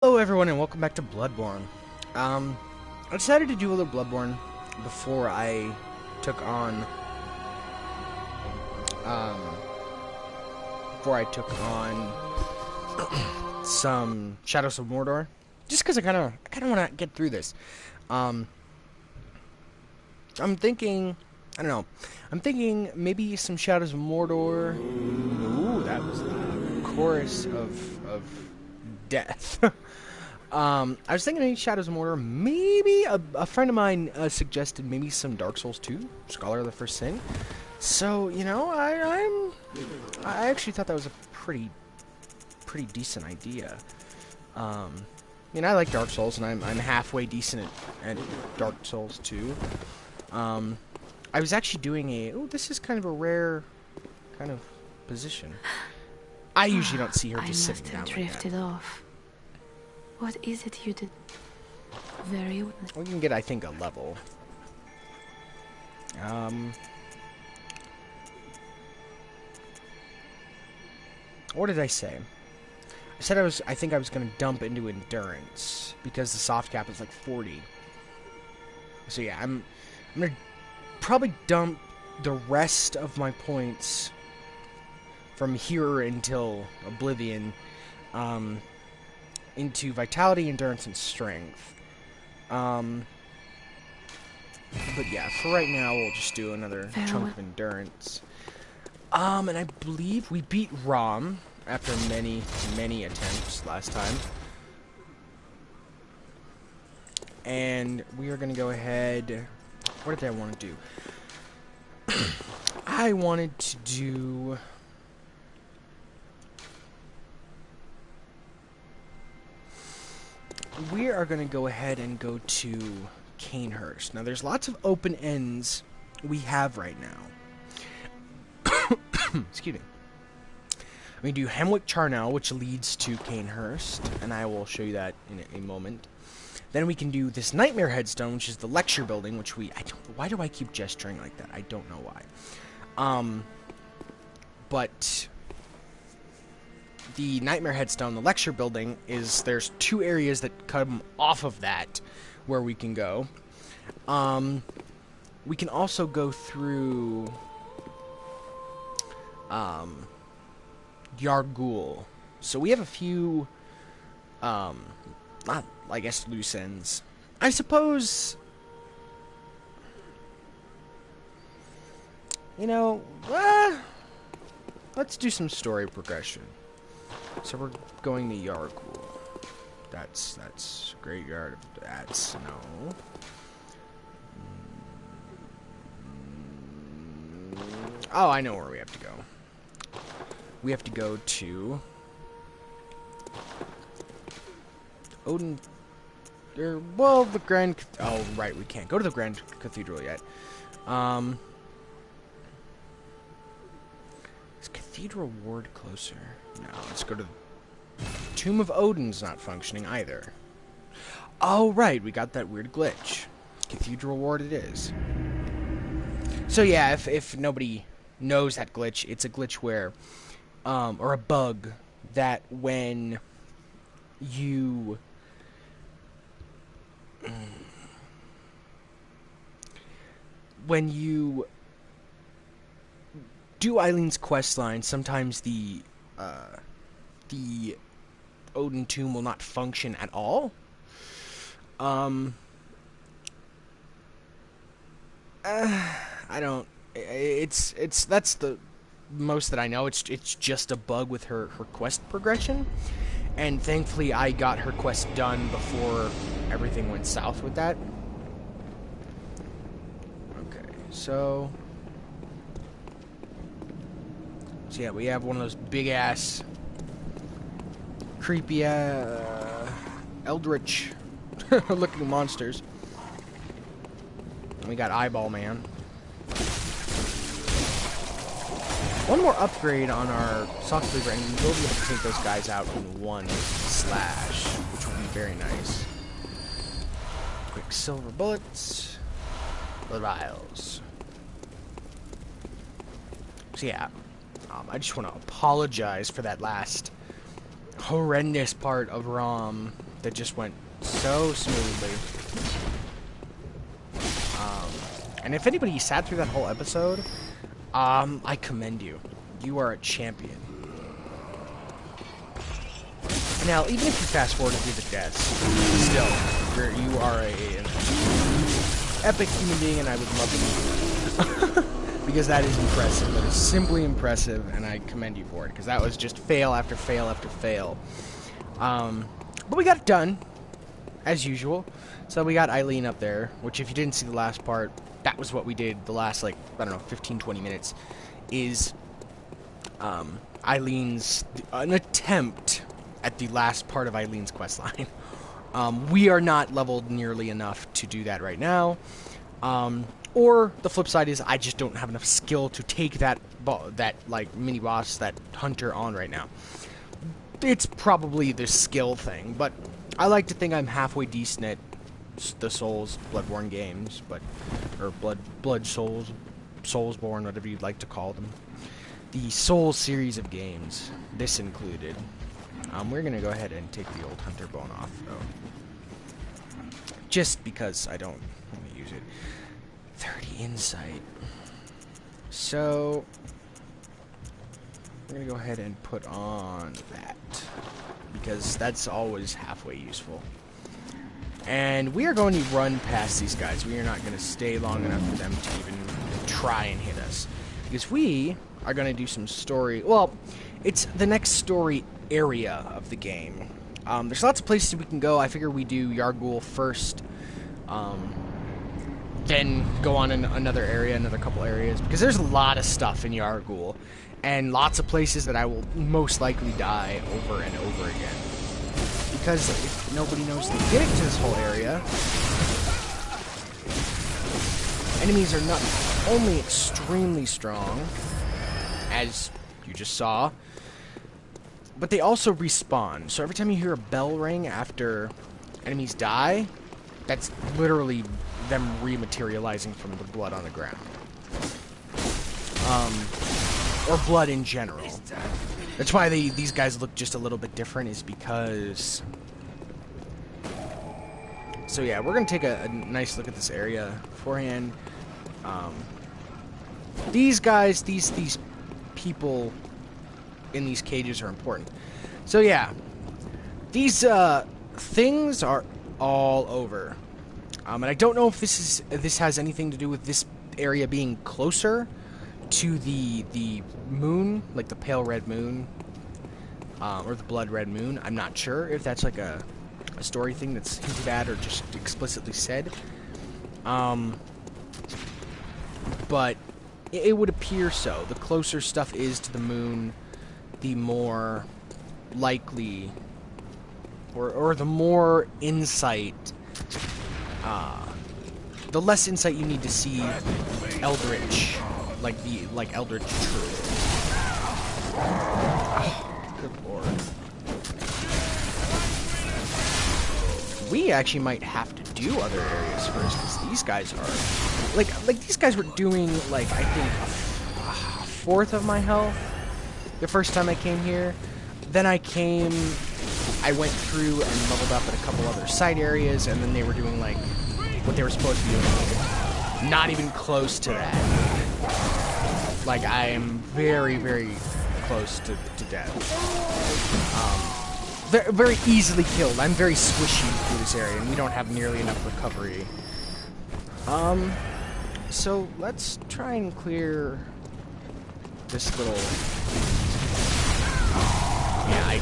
Hello everyone and welcome back to Bloodborne. I decided to do a little Bloodborne before I took on, um, some Shadows of Mordor. Just because I kind of want to get through this. Um, I'm thinking, I don't know, I'm thinking maybe some Shadows of Mordor. Ooh, that was a chorus of death. I was thinking any Shadows of Mordor. Maybe a friend of mine suggested maybe some Dark Souls 2, Scholar of the First Sin. So you know, I actually thought that was a pretty decent idea. I mean, I like Dark Souls, and I'm halfway decent at Dark Souls 2. I was actually doing this is kind of a rare kind of position. I usually don't see her just sitting down like that. I must have drifted off. What is it you did? Very well. We can get, I think, a level. What did I say? I said I think I was going to dump into endurance because the soft cap is like 40. So yeah, I'm going to probably dump the rest of my points from here until Oblivion into vitality, endurance, and strength. But yeah, for right now, we'll just do another chunk of endurance. And I believe we beat Rom after many attempts last time. And we are going to go ahead. What did I want to do? I wanted to do. We are going to go ahead and go to Canehurst. Now, there's lots of open ends we have right now. Excuse me. We do Hemwick Charnel, which leads to Canehurst, and I will show you that in a moment. Then we can do this Nightmare Headstone, which is the lecture building, which why do I keep gesturing like that? I don't know why. But the Nightmare Headstone, the lecture building, there's two areas that come off of that where we can go. We can also go through Yargul. So we have a few not, I guess, loose ends. I suppose, you know, let's do some story progression. So we're going to Yargul. That's Graveyard of Bats. No. Oh, I know where we have to go. We have to go to Odin. Well, the Grand. Oh, right, we can't go to the Grand Cathedral yet. Is Cathedral Ward closer? No, let's go to the Tomb of Odin's not functioning either. Oh, right, we got that weird glitch. Cathedral Ward it is. So yeah, if nobody knows that glitch, it's a glitch where, or a bug, that when you do Eileen's questline, sometimes the Odin tomb will not function at all. I don't. That's the most that I know. It's just a bug with her quest progression, and thankfully I got her quest done before everything went south with that. Okay, so yeah, we have one of those big ass, creepy eldritch looking monsters. And we got Eyeball Man. One more upgrade on our Sock Cleaver, and we will be able to take those guys out in one slash, which will be very nice. Quick silver bullets. The vials. So yeah, I just want to apologize for that last horrendous part of ROM that just went so smoothly. And if anybody sat through that whole episode, I commend you. You are a champion. Now, even if you fast forward through the deaths, still, you are an epic human being, and I would love to meet you. Because that is impressive. That is simply impressive, and I commend you for it. Because that was just fail after fail after fail. But we got it done, as usual. So we got Eileen up there, which if you didn't see the last part, that was what we did the last, like, I don't know, 15, 20 minutes, is Eileen's, an attempt at the last part of Eileen's questline. We are not leveled nearly enough to do that right now. Or the flip side is I just don't have enough skill to take that like mini boss, that hunter on right now. It's probably the skill thing, but I like to think I'm halfway decent at the Souls Bloodborne games, or Blood Souls, Soulsborne, whatever you'd like to call them. The Souls series of games, this included. We're gonna go ahead and take the old hunter bone off, though, just because I don't want to use it. 30 insight. So we're gonna go ahead and put on that, because that's always halfway useful. And we are going to run past these guys. We are not going to stay long enough for them to even try and hit us, because we are going to do some story. Well, it's the next story area of the game. There's lots of places we can go. I figure we do Yargul first, then go on in another area, another couple areas, because there's a lot of stuff in Yargul, and lots of places that I will most likely die over and over again. Because if nobody knows the getting to this whole area, enemies are not only extremely strong, as you just saw, but they also respawn. So every time you hear a bell ring after enemies die, that's literally them rematerializing from the blood on the ground. Or blood in general. That's why these guys look just a little bit different, is because... So yeah, we're going to take a nice look at this area beforehand. These guys, these people in these cages are important. So yeah, these things are all over. And I don't know if this has anything to do with this area being closer to the moon, like the pale red moon, or the blood red moon. I'm not sure if that's like a story thing that's hinted at or just explicitly said. But it would appear so. The closer stuff is to the moon, the more likely, or the more insight, the less insight you need to see Eldritch, like Eldritch truth. Oh, good lord. We actually might have to do other areas first, because these guys are like these guys were doing, like, I think a fourth of my health the first time I came here. Then I went through and leveled up at a couple other side areas, and then they were doing like what they were supposed to be doing. Not even close to that. Like, I am very, very close to death. Very easily killed. I'm very squishy through this area, and we don't have nearly enough recovery. So let's try and clear this little... Yeah, I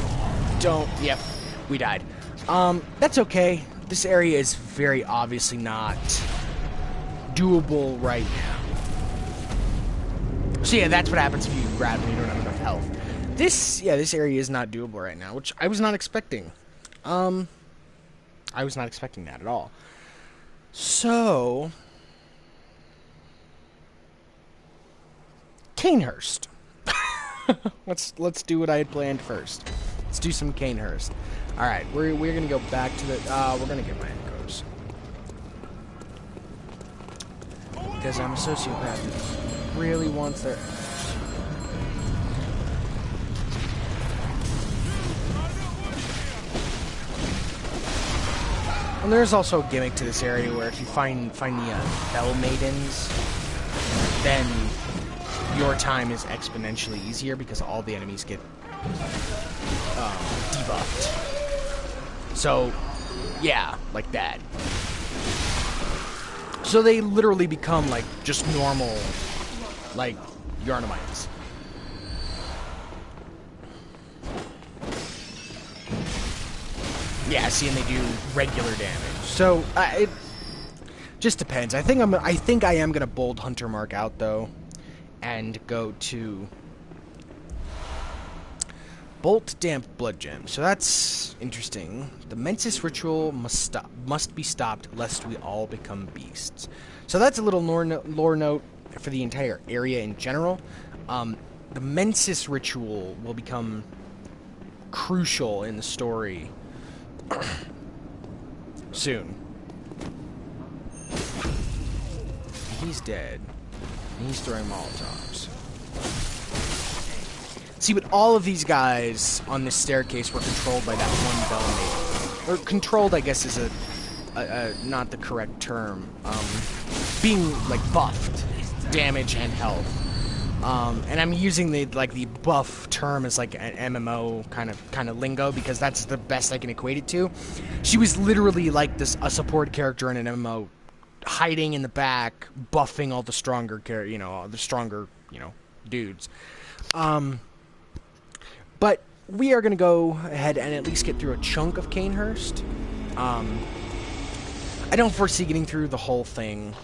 don't... Yep, we died. That's okay. This area is very obviously not doable right now. So yeah, that's what happens if you grab and you don't have enough health. This area is not doable right now, which I was not expecting. I was not expecting that at all. So... Canehurst. Let's do what I had planned first. Let's do some Canehurst. All right, we're gonna go back to the. We're gonna get my echoes because I'm a sociopath that really wants their. And there's also a gimmick to this area where if you find the Bell Maidens, then your time is exponentially easier because all the enemies get debuffed. So, yeah, like that. So they literally become like just normal, like, Yarnamites. Yeah, see, and they do regular damage. So it just depends. I think I am gonna bold Hunter Mark out though, and go to Bolt Damp Blood Gem. So that's interesting. The Mensis ritual must be stopped lest we all become beasts. So that's a little lore note for the entire area in general. The Mensis ritual will become crucial in the story soon. He's dead. He's throwing Molotovs. See, but all of these guys on this staircase were controlled by that one Bell Maiden. Or controlled, I guess, is a not the correct term. Being, like, buffed. Damage and health. And I'm using the buff term as, like, an MMO kind of lingo, because that's the best I can equate it to. She was literally, like, a support character in an MMO, hiding in the back, buffing all the stronger, dudes. But we are going to go ahead and at least get through a chunk of Canehurst. I don't foresee getting through the whole thing.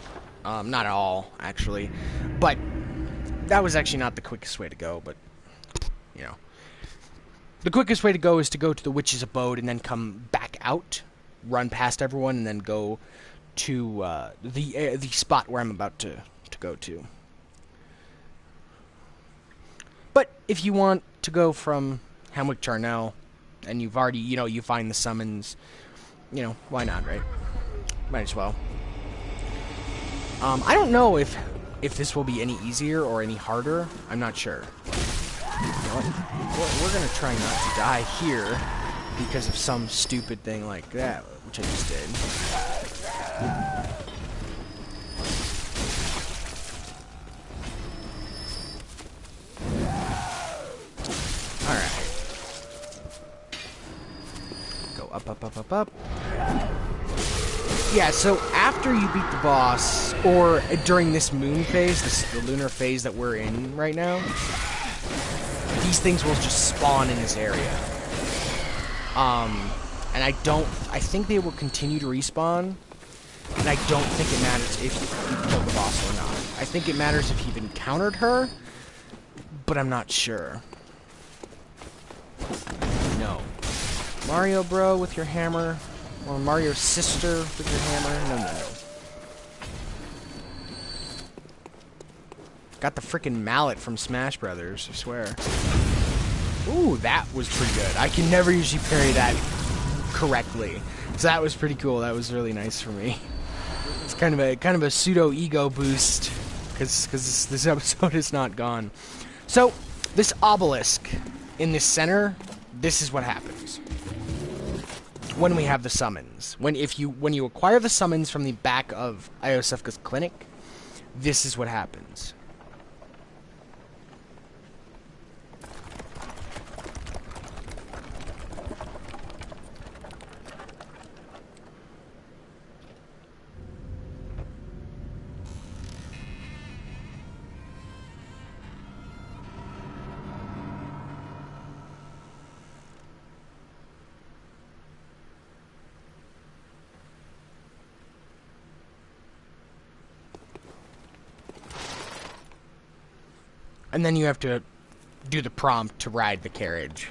Not at all, actually. But that was actually not the quickest way to go, but, you know. The quickest way to go is to go to the Witch's Abode and then come back out, run past everyone, and then go to the spot where I'm about to go to. But if you want to go from Hamwick Charnel, and you've already, you find the summons, why not, right? Might as well. I don't know if this will be any easier or any harder. I'm not sure. We're gonna try not to die here because of some stupid thing like that, which I just did. Alright. Go up, up, up, up, up. Yeah, so after you beat the boss, or during this moon phase, the lunar phase that we're in right now, these things will just spawn in this area. And I think they will continue to respawn, and I don't think it matters if you kill the boss or not. I think it matters if you've encountered her, but I'm not sure. No. Mario bro with your hammer. Or Mario's sister with your hammer. No. Got the frickin' mallet from Smash Brothers, I swear. Ooh, that was pretty good. I can never usually parry that correctly. So that was pretty cool. That was really nice for me. It's kind of a pseudo ego boost, because this episode is not gone. So this obelisk in the center, this is what happens when we have the summons. When you acquire the summons from the back of Iosefka's clinic, this is what happens. And then you have to do the prompt to ride the carriage.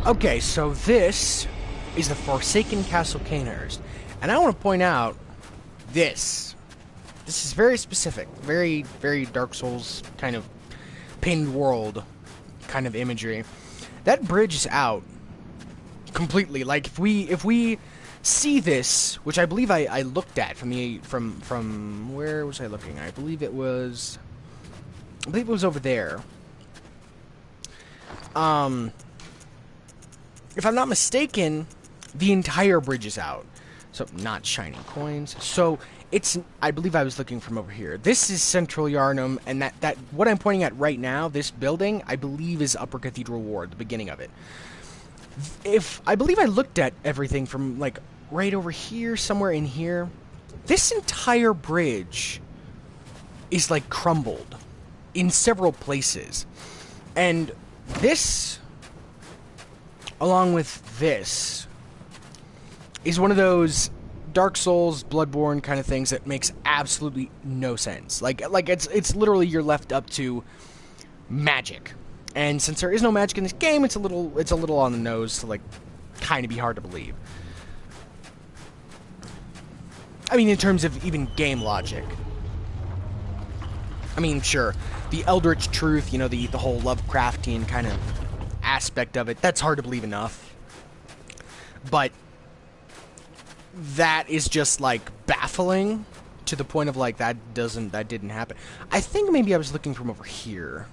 Okay, so this is the Forsaken Castle Canehurst. And I want to point out this. This is very specific. Very, very Dark Souls kind of painted world kind of imagery. That bridge is out completely. Like, if we see this, which I believe I looked at from where was I looking? I believe it was over there. If I'm not mistaken, the entire bridge is out. So, not shining coins. So, I believe I was looking from over here. This is Central Yharnam, and that what I'm pointing at right now, this building, I believe is Upper Cathedral Ward, the beginning of it. I believe I looked at everything from, like, right over here, somewhere in here. This entire bridge is, like, crumbled in several places. And this, along with this, is one of those Dark Souls, Bloodborne kind of things that makes absolutely no sense. Like it's literally you're left up to magic. And since there is no magic in this game, it's a little on the nose to, like, kind of be hard to believe. I mean, in terms of even game logic. I mean, sure, the Eldritch Truth, you know, the whole Lovecraftian kind of aspect of it, that's hard to believe enough. But that is just, like, baffling to the point of, like, that didn't happen. I think maybe I was looking from over here.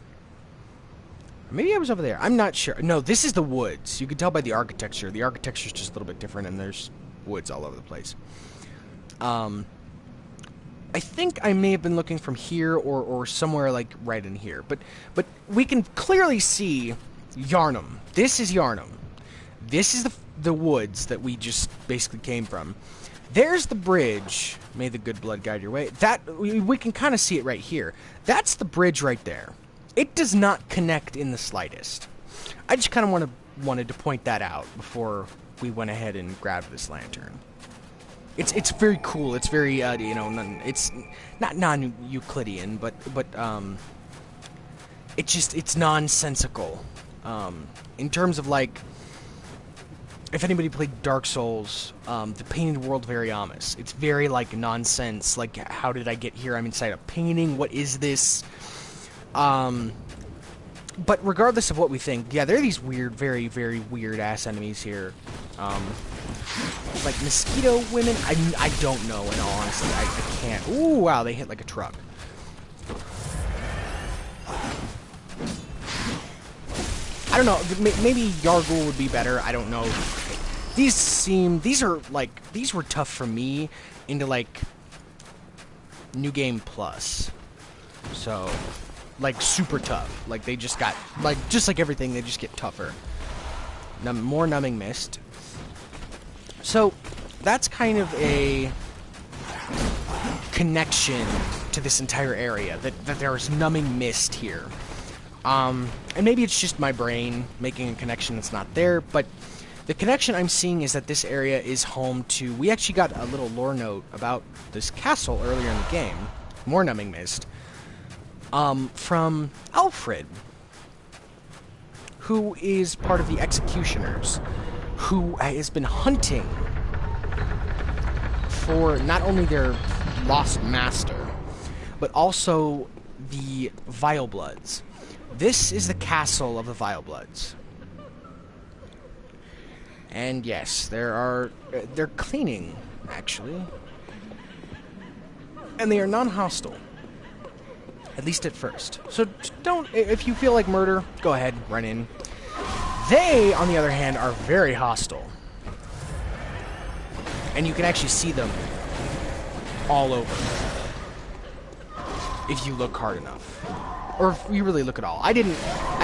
Maybe I was over there. I'm not sure. No, this is the woods. You can tell by the architecture. The architecture is just a little bit different, and there's woods all over the place. I think I may have been looking from here or somewhere, like, right in here. But we can clearly see Yharnam. This is Yharnam. This is the woods that we just basically came from. There's the bridge. May the good blood guide your way. That we can kind of see it right here. That's the bridge right there. It does not connect in the slightest. I just kind of wanted to point that out before we went ahead and grabbed this lantern. It's very cool. It's very it's not non-Euclidean, but it's nonsensical. In terms of, like, if anybody played Dark Souls, the painted world very ominous. It's very, like, nonsense. Like, how did I get here? I'm inside a painting. What is this? But regardless of what we think, yeah, there are these weird, very, very weird-ass enemies here. Like mosquito women? I don't know, in all honesty. I can't. Ooh, wow, they hit like a truck. I don't know, maybe Yargul would be better, I don't know. These were tough for me into, like, New Game Plus. So, like, super tough. Like, they just got, like, just like everything, they just get tougher. More numbing mist. So, that's kind of a connection to this entire area, that there is numbing mist here. And maybe it's just my brain making a connection that's not there, but the connection I'm seeing is that this area is home to... We actually got a little lore note about this castle earlier in the game. More numbing mist. From Alfred, who is part of the Executioners, who has been hunting for not only their lost master, but also the Vile Bloods. This is the castle of the Vile Bloods. And yes, they're cleaning, actually. And they are non-hostile. At least at first. So don't, if you feel like murder, go ahead, run in. They, on the other hand, are very hostile. And you can actually see them all over. If you look hard enough. Or if you really look at all. I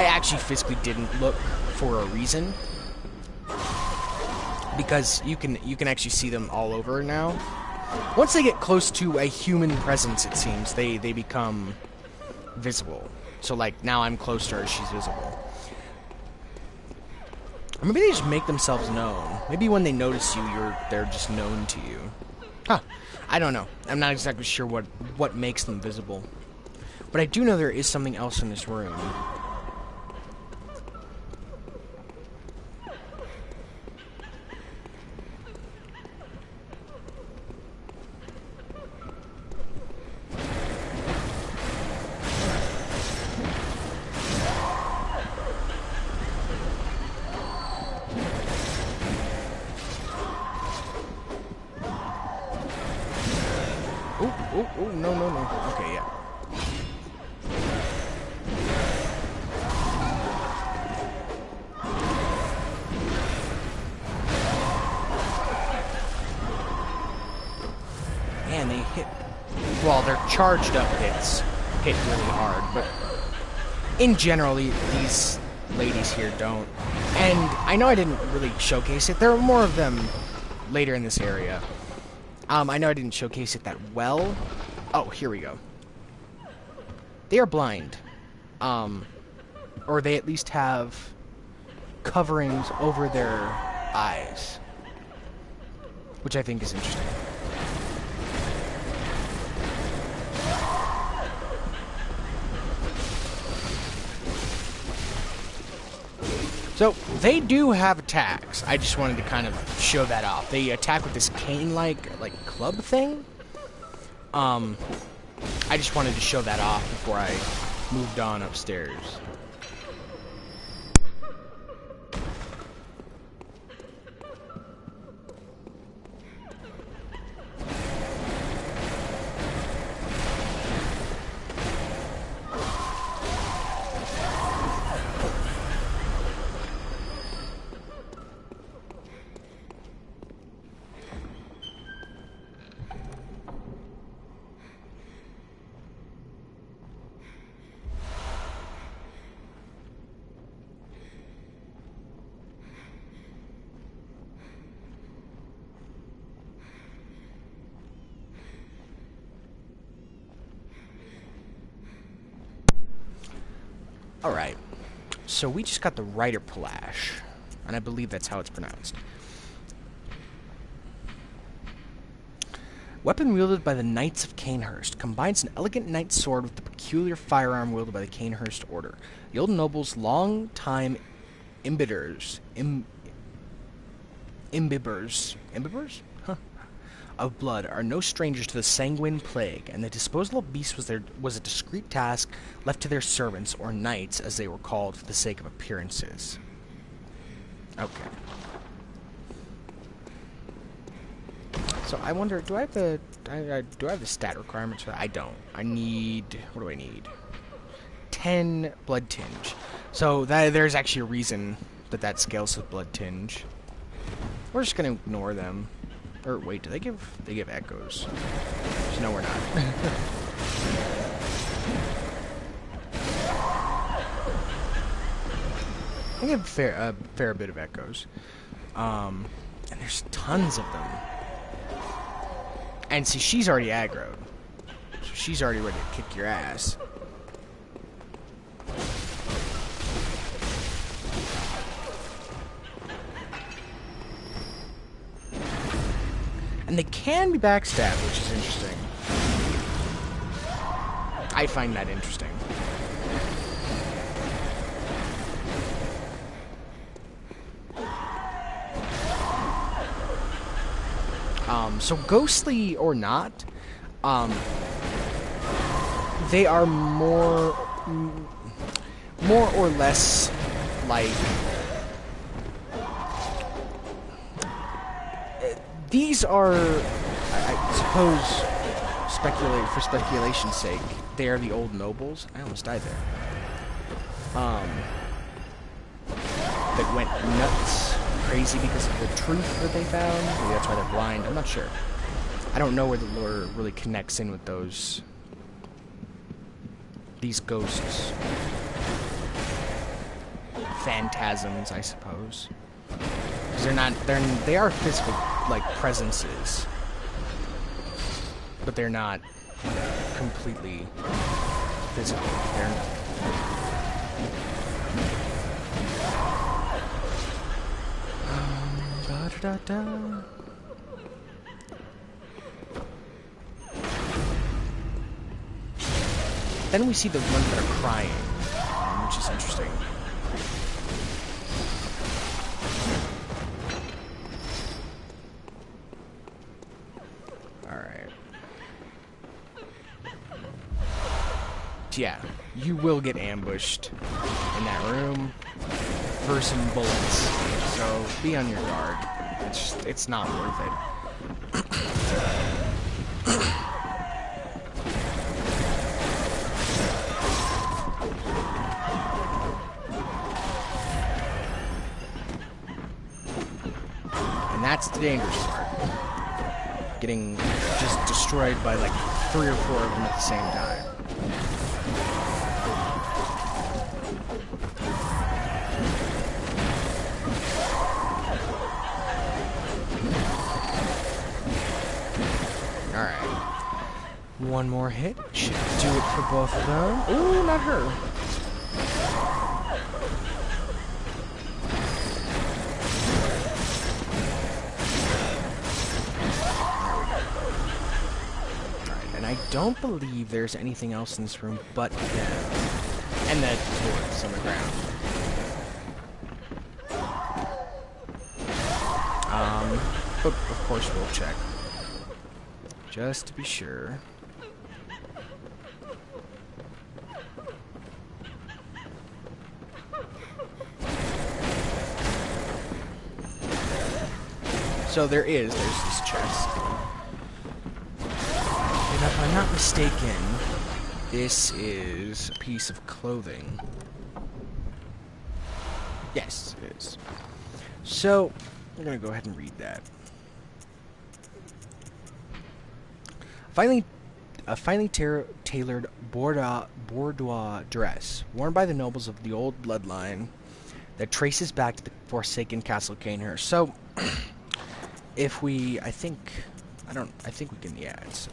actually physically didn't look for a reason. Because you can actually see them all over now. Once they get close to a human presence, it seems, they become visible. So, like, now I'm close to her, she's visible. Or maybe they just make themselves known. Maybe when they notice you, they're just known to you. Huh. I don't know. I'm not exactly sure what makes them visible. But I do know there is something else in this room. oh, no, no, no. Okay, yeah. Man, they hit... Well, their charged up hits hit really hard, but in general, these ladies here don't. And I know I didn't really showcase it. There are more of them later in this area. I know I didn't showcase it that well. Oh, here we go. They are blind. Or they at least have coverings over their eyes, which I think is interesting. So, they do have attacks. I just wanted to kind of show that off. They attack with this cane-like, club thing. I just wanted to show that off before I moved on upstairs. Alright, so we just got the Rider Palash, and I believe that's how it's pronounced. Weapon wielded by the Knights of Canehurst combines an elegant knight's sword with the peculiar firearm wielded by the Canehurst Order. The old nobles, long-time imbibers of blood, are no strangers to the sanguine plague, and the disposal of beasts was a discreet task left to their servants, or knights, as they were called for the sake of appearances. Okay. So I wonder, do I have the stat requirements for that? I don't. I need, what do I need? 10 blood tinge. So there's actually a reason that scales with blood tinge. We're just gonna ignore them. Or wait, do they give echoes? So no, we're not. I give a fair bit of echoes. And there's tons of them. And see, she's already aggroed. So she's already ready to kick your ass. And they can be backstabbed, which is interesting. I find that interesting. So ghostly or not, they are more or less like... These are, I suppose, for speculation's sake, they are the old nobles. I almost died there. That went nuts, crazy because of the truth that they found. Maybe that's why they're blind. I'm not sure. I don't know where the lore really connects in with these ghosts. Phantasms, I suppose. Because they are physical, presences. But they're not completely physical. Then we see the ones that are crying, which is interesting. Yeah, you will get ambushed in that room for some bullets, so be on your guard. It's not worth it. that's the dangerous part. Getting just destroyed by like 3 or 4 of them at the same time. Alright. One more hit. Should do it for both of them. Ooh, not her. I don't believe there's anything else in this room but them. And the toys on the ground. But of course we'll check. Just to be sure. So there's this chest. If I'm not mistaken, this is a piece of clothing. Yes, it is. So, we're going to go ahead and read that. A finely tailored boudoir dress, worn by the nobles of the old bloodline, that traces back to the forsaken Castle Canehurst. So, if we, I think we can, yeah, it's...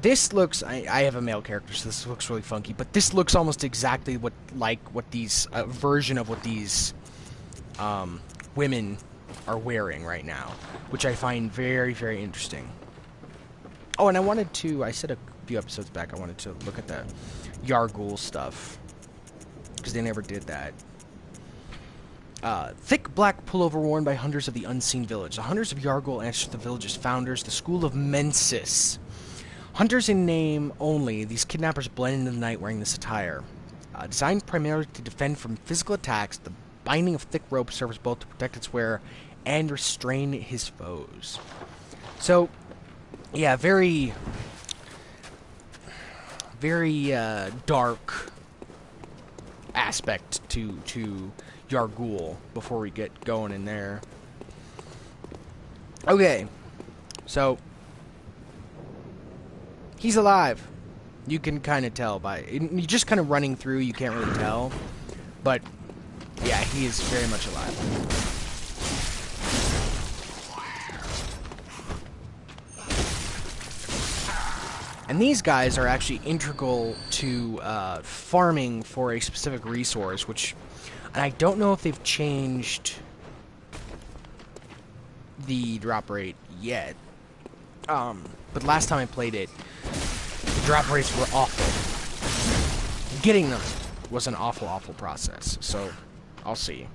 This looks, I have a male character, so this looks really funky, but this looks almost exactly what these, version of what these, women are wearing right now, which I find very, very interesting. Oh, and I said a few episodes back, I wanted to look at the Yargul stuff, because they never did that. Thick black pullover worn by hunters of the unseen village. The hunters of Yargul answer the village's founders, the School of Mensis. Hunters in name only, these kidnappers blend into the night wearing this attire. Designed primarily to defend from physical attacks, the binding of thick rope serves both to protect its wearer and restrain his foes. So, yeah, very, very dark aspect to Yargul before we get going in there. Okay, so he's alive. You can kind of tell by... You're just kind of running through, you can't really tell. But, yeah, he is very much alive. And these guys are actually integral to farming for a specific resource, which... And I don't know if they've changed the drop rate yet. But last time I played it, the drop rates were awful. Getting them was an awful, awful process. So, I'll see.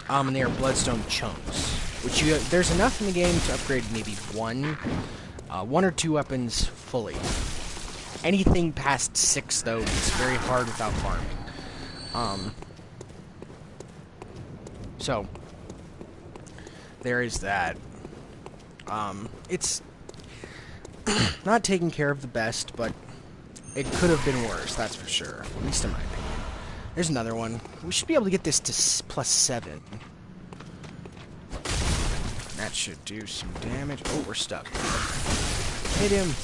And they are bloodstone chunks, which there's enough in the game to upgrade maybe one or two weapons fully. Anything past 6, though, is very hard without farming. So, there is that. It's not taking care of the best, but it could have been worse, that's for sure. At least in my opinion. There's another one. We should be able to get this to +7. That should do some damage. Oh, we're stuck. Hit him.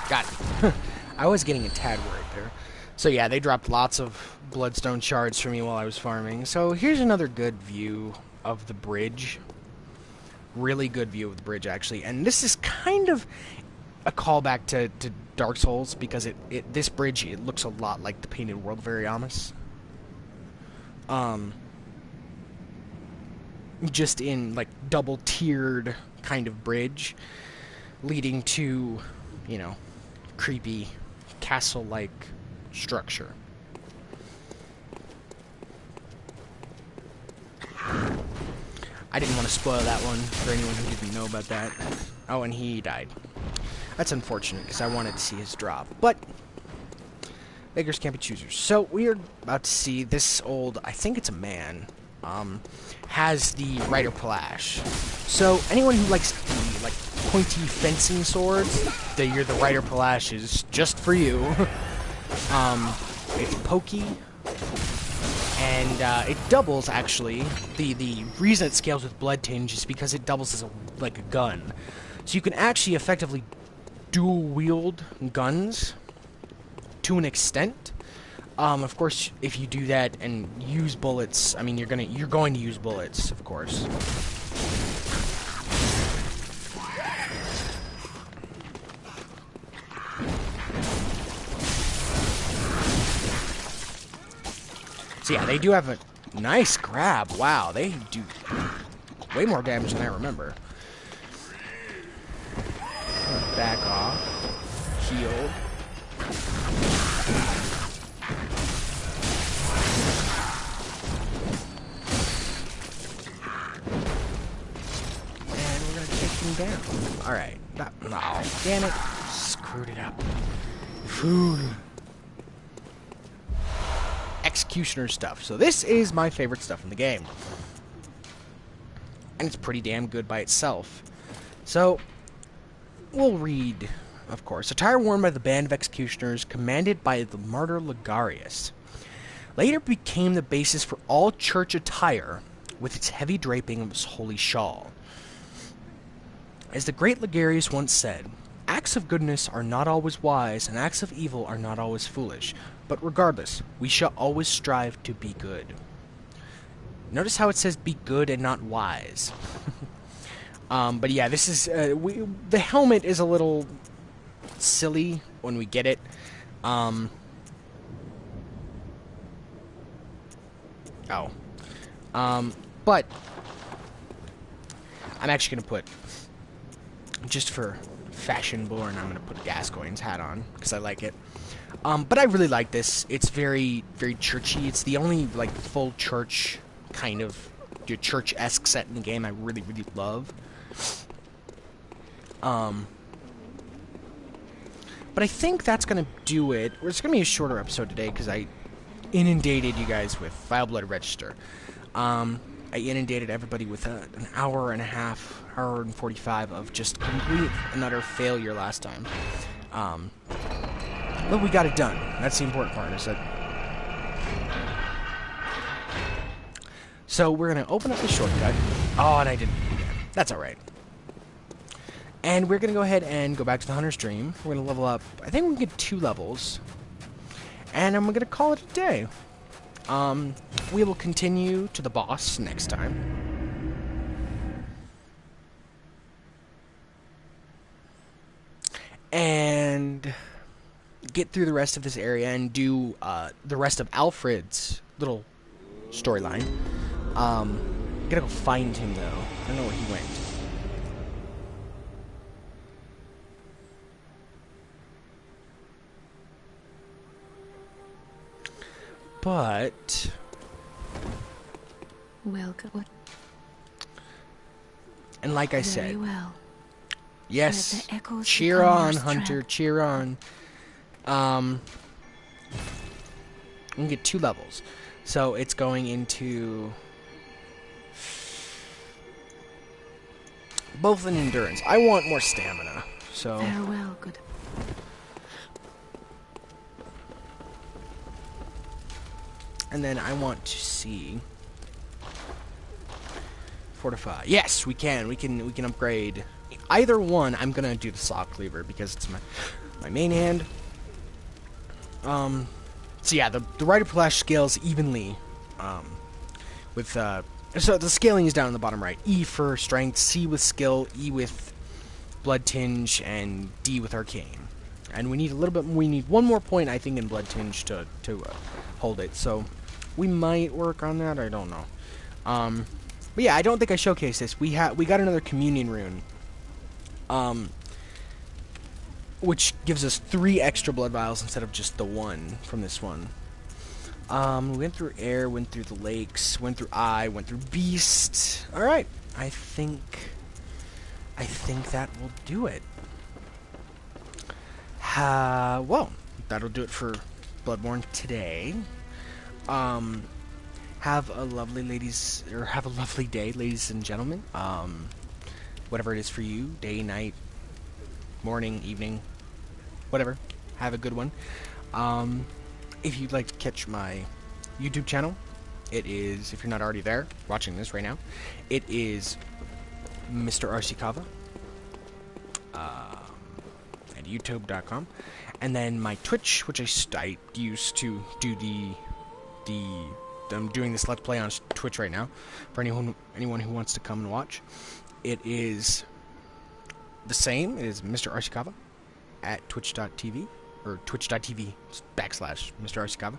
Got it. I was getting a tad worried there. So yeah, they dropped lots of bloodstone shards for me while I was farming. So here's another good view of the bridge. Really good view of the bridge, actually. And this is kind of a callback to Dark Souls, because this bridge, it looks a lot like the Painted World of Ariamis. Just in, like, double-tiered kind of bridge, leading to, you know, creepy castle-like structure. I didn't want to spoil that one for anyone who didn't know about that. Oh, and he died. That's unfortunate, because I wanted to see his drop. But, beggars can't be choosers. So, we are about to see this old, I think it's a man, has the Rider Palash. So, anyone who likes the, like, pointy fencing swords, the Rider Palash is just for you. It's pokey, and it doubles, actually. The reason it scales with Blood Tinge is because it doubles as like a gun. So you can actually effectively dual wield guns to an extent. Of course, if you do that and use bullets, I mean, you're going to use bullets, of course. So yeah, they do have a nice grab. Wow, they do way more damage than I remember. Back off. Heal. And we're gonna take him down. Alright. No, damn it. Screwed it up. Fool. Executioner stuff. So this is my favorite stuff in the game. And it's pretty damn good by itself. So, we'll read, of course. Attire worn by the band of executioners commanded by the martyr Ligarius. Later became the basis for all church attire with its heavy draping of his holy shawl. As the great Ligarius once said, acts of goodness are not always wise, and acts of evil are not always foolish. But regardless, we shall always strive to be good. Notice how it says be good and not wise. But yeah, this is... the helmet is a little silly when we get it. But I'm actually going to put... just for fashion born, I'm going to put Gascoigne's hat on, because I like it. But I really like this. It's very, very churchy. It's the only, like, full church kind of church-esque set in the game I really, really love. But I think that's going to do it. It's going to be a shorter episode today because I inundated you guys with Vile Blood Register. I inundated everybody with an hour and a half, hour and 45 of just complete and utter failure last time. But we got it done. That's the important part, is that... So we're going to open up the shortcut. Oh, and I didn't do that. That's alright. And we're going to go ahead and go back to the Hunter's Dream. We're going to level up. I think we can get 2 levels. And I'm going to call it a day. We will continue to the boss next time. And get through the rest of this area and do the rest of Alfred's little storyline. Gotta go find him, though. I don't know where he went. But... welcome. And like I Very said... well. Yes, The echoes cheer become on, your Hunter, strength. cheer on. We can get 2 levels. So it's going into... both in endurance. I want more stamina, so... Farewell, good. And then I want to see... fortify. Yes, we can. We can upgrade. Either one, I'm gonna do the Saw Cleaver because it's my main hand. So yeah, the Rider Flash scales evenly. With so the scaling is down in the bottom right. E for strength, C with skill, E with blood tinge, and D with arcane. And we need a little bit. We need 1 more point, I think, in blood tinge to hold it. So we might work on that. I don't know. But yeah, I don't think I showcased this. We got another communion rune. Which gives us 3 extra blood vials instead of just the 1 from this one. We went through air, went through the lakes, went through eye, went through beast. Alright, I think that will do it. Well, that'll do it for Bloodborne today. Have a lovely day, ladies and gentlemen. Whatever it is for you, day, night, morning, evening, whatever. Have a good one. If you'd like to catch my YouTube channel, It is, if you're not already there, watching this right now, it is Mr. Arcikava at youtube.com. And then my Twitch, which I used to do I'm doing this Let's Play on Twitch right now, for anyone who wants to come and watch. It is the same. It is Mr. Arcikava at twitch.tv, or twitch.tv / Mr. Arcikava.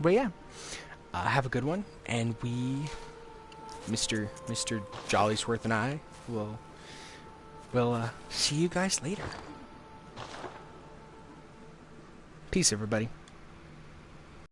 But yeah, have a good one, and Mr. Jollysworth and I will see you guys later. Peace, everybody.